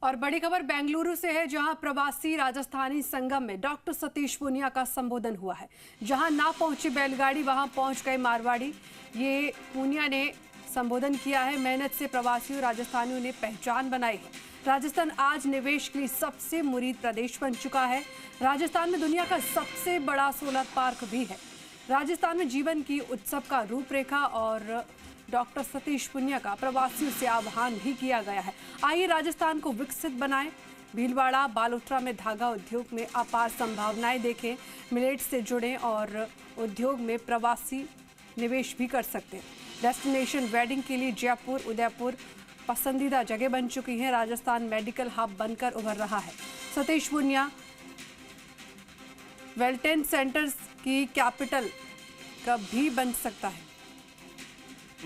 और बड़ी खबर बेंगलुरु से है, जहां प्रवासी राजस्थानी संगम में डॉक्टर सतीश पूनिया का संबोधन हुआ है। जहां ना पहुंची बैलगाड़ी, वहां पहुंच गए मारवाड़ी। ये पूनिया ने संबोधन किया है। मेहनत से प्रवासियों राजस्थानियों ने पहचान बनाई है। राजस्थान आज निवेश के लिए सबसे मुरीद प्रदेश बन चुका है। राजस्थान में दुनिया का सबसे बड़ा सोलर पार्क भी है। राजस्थान में जीवन की उत्सव का रूपरेखा और डॉक्टर सतीश पूनिया का प्रवासियों से आह्वान भी किया गया है। आइए राजस्थान को विकसित बनाएं। भीलवाड़ा बालोतरा में धागा उद्योग में अपार संभावनाएं देखें। मिलेट से जुड़ें और उद्योग में प्रवासी निवेश भी कर सकते हैं। डेस्टिनेशन वेडिंग के लिए जयपुर, उदयपुर पसंदीदा जगह बन चुकी है। राजस्थान मेडिकल हब बनकर उभर रहा है। सतीश पूनिया वेलटेन सेंटर्स की कैपिटल कब भी बन सकता है।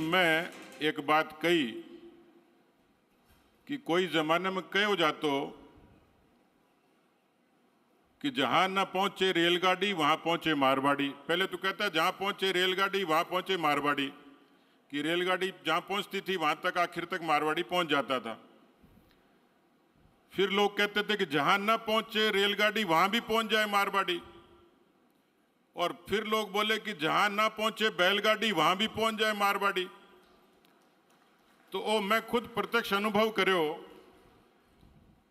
मैं एक बात कही कि कोई जमाने में कह हो जातो कि जहां ना पहुंचे रेलगाड़ी वहां पहुंचे मारवाड़ी। पहले तो कहता जहां पहुंचे रेलगाड़ी वहां पहुंचे मारवाड़ी, कि रेलगाड़ी जहां पहुंचती थी वहां तक आखिर तक मारवाड़ी पहुंच जाता था। फिर लोग कहते थे कि जहां ना पहुंचे रेलगाड़ी वहां भी पहुंच जाए मारवाड़ी। और फिर लोग बोले कि जहां ना पहुंचे बैलगाड़ी वहां भी पहुंच जाए मारवाड़ी। तो वो मैं खुद प्रत्यक्ष अनुभव करो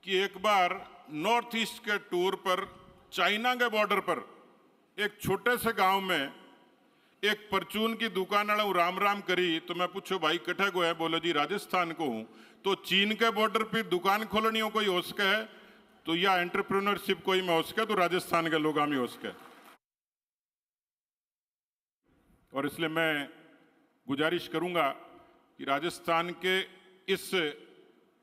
कि एक बार नॉर्थ ईस्ट के टूर पर चाइना के बॉर्डर पर एक छोटे से गांव में एक परचून की दुकान वाला राम राम करी। तो मैं पूछो भाई कठे को है, बोलो जी राजस्थान को हूं। तो चीन के बॉर्डर पे दुकान खोलनी हो कोई हो सके है तो या एंटरप्रेन्योरशिप कोई में हो सके तो राजस्थान के लोग में हो सके। और इसलिए मैं गुजारिश करूंगा कि राजस्थान के इस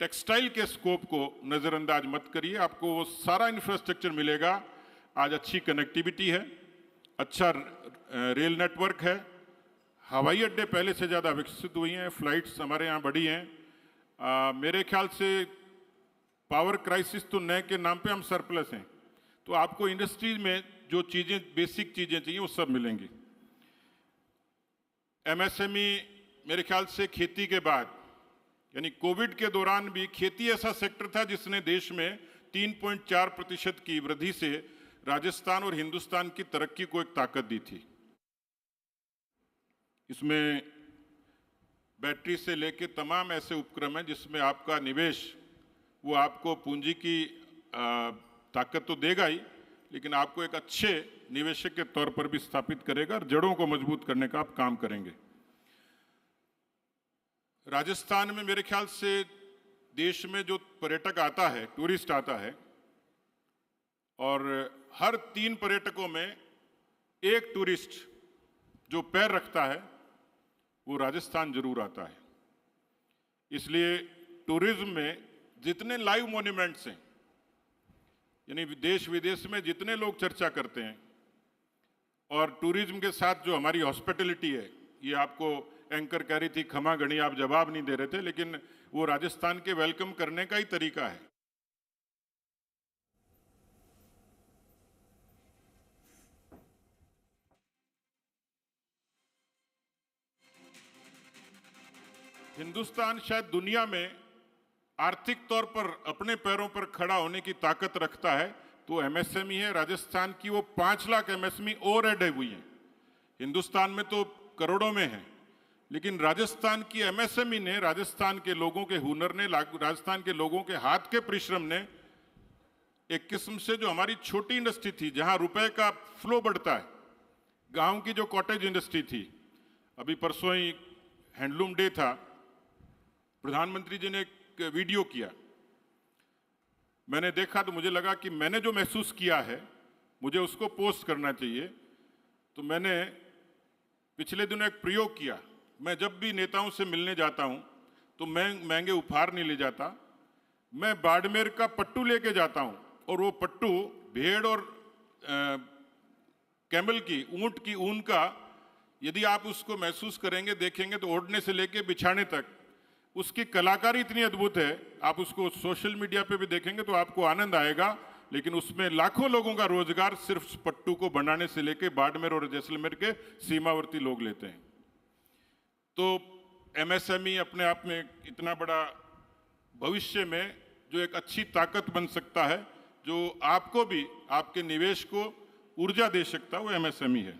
टेक्सटाइल के स्कोप को नज़रअंदाज मत करिए। आपको वो सारा इंफ्रास्ट्रक्चर मिलेगा। आज अच्छी कनेक्टिविटी है, अच्छा रेल नेटवर्क है, हवाई अड्डे पहले से ज़्यादा विकसित हुई हैं, फ्लाइट्स हमारे यहाँ बढ़ी हैं। मेरे ख्याल से पावर क्राइसिस तो नए के नाम पे हम सरप्लस हैं। तो आपको इंडस्ट्रीज में जो चीज़ें बेसिक चीज़ें चाहिए वो सब मिलेंगी। एमएसएमई मेरे ख्याल से खेती के बाद यानी कोविड के दौरान भी खेती ऐसा सेक्टर था जिसने देश में 3.4% की वृद्धि से राजस्थान और हिंदुस्तान की तरक्की को एक ताकत दी थी। इसमें बैटरी से लेके तमाम ऐसे उपक्रम हैं जिसमें आपका निवेश वो आपको पूंजी की ताकत तो देगा ही, लेकिन आपको एक अच्छे निवेशक के तौर पर भी स्थापित करेगा और जड़ों को मजबूत करने का आप काम करेंगे। राजस्थान में मेरे ख्याल से देश में जो पर्यटक आता है, टूरिस्ट आता है, और हर 3 पर्यटकों में एक टूरिस्ट जो पैर रखता है वो राजस्थान जरूर आता है। इसलिए टूरिज्म में जितने लाइव मॉन्यूमेंट्स हैं यानी देश विदेश में जितने लोग चर्चा करते हैं, और टूरिज्म के साथ जो हमारी हॉस्पिटलिटी है, ये आपको एंकर कह रही थी खमा गणी, आप जवाब नहीं दे रहे थे, लेकिन वो राजस्थान के वेलकम करने का ही तरीका है। हिंदुस्तान शायद दुनिया में आर्थिक तौर पर अपने पैरों पर खड़ा होने की ताकत रखता है तो एमएसएमई है। राजस्थान की वो 5 लाख एमएसएमई और ऐड हुई है। हिंदुस्तान में तो करोड़ों में है, लेकिन राजस्थान की एमएसएमई ने, राजस्थान के लोगों के हुनर ने, राजस्थान के लोगों के हाथ के परिश्रम ने एक किस्म से जो हमारी छोटी इंडस्ट्री थी जहां रुपए का फ्लो बढ़ता है, गांव की जो कॉटेज इंडस्ट्री थी, अभी परसों ही हैंडलूम डे था, प्रधानमंत्री जी ने एक वीडियो किया, मैंने देखा तो मुझे लगा कि मैंने जो महसूस किया है मुझे उसको पोस्ट करना चाहिए। तो मैंने पिछले दिनों एक प्रयोग किया। मैं जब भी नेताओं से मिलने जाता हूं तो मैं महंगे उपहार नहीं ले जाता, मैं बाड़मेर का पट्टू लेके जाता हूं। और वो पट्टू भेड़ और कैमल की, ऊंट की ऊन का, यदि आप उसको महसूस करेंगे, देखेंगे तो ओढ़ने से लेके बिछाने तक उसकी कलाकारी इतनी अद्भुत है। आप उसको सोशल मीडिया पे भी देखेंगे तो आपको आनंद आएगा, लेकिन उसमें लाखों लोगों का रोजगार सिर्फ पट्टू को बनाने से लेके बाड़मेर और जैसलमेर के सीमावर्ती लोग लेते हैं। तो एमएसएमई अपने आप में इतना बड़ा भविष्य में जो एक अच्छी ताकत बन सकता है, जो आपको भी आपके निवेश को ऊर्जा दे सकता है, वो एमएसएमई है।